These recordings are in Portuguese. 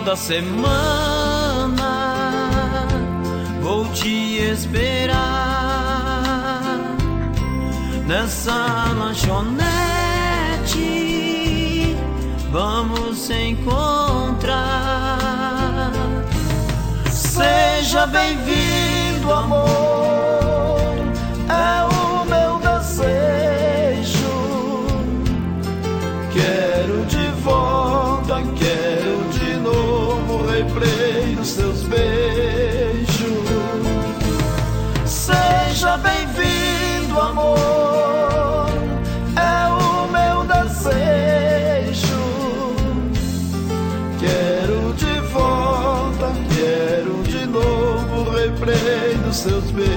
da semana vou te esperar nessa lanchonete, vamos se encontrar. Seja bem-vindo, amor, é o meu desejo. Quero de volta, quero de novo replay dos seus beijos. Seja bem-vindo, amor, é o meu desejo. Quero de volta, quero de novo replay dos seus beijos.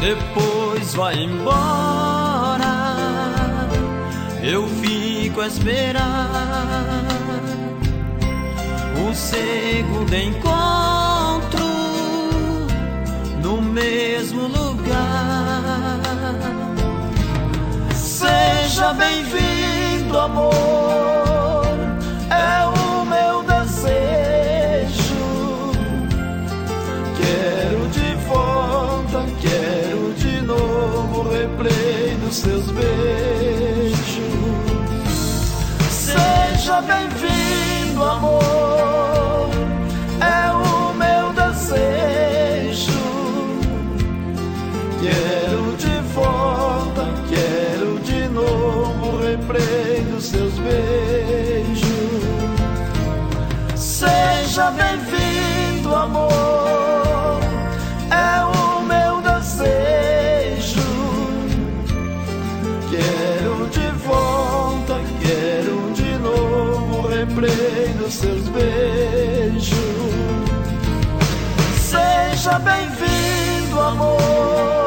Depois vai embora, eu fico a esperar o segundo encontro no mesmo lugar. Seja bem-vindo, amor, é o meu desejo. Quero de volta, quero de novo replay dos seus beijos. Seja bem-vindo, amor, é o meu desejo. Quero de volta, quero de novo replay dos seus beijos. Seja bem-vindo, amor, é o meu desejo. Quero de volta, quero de novo replay dos seus beijos. Seja bem-vindo, amor,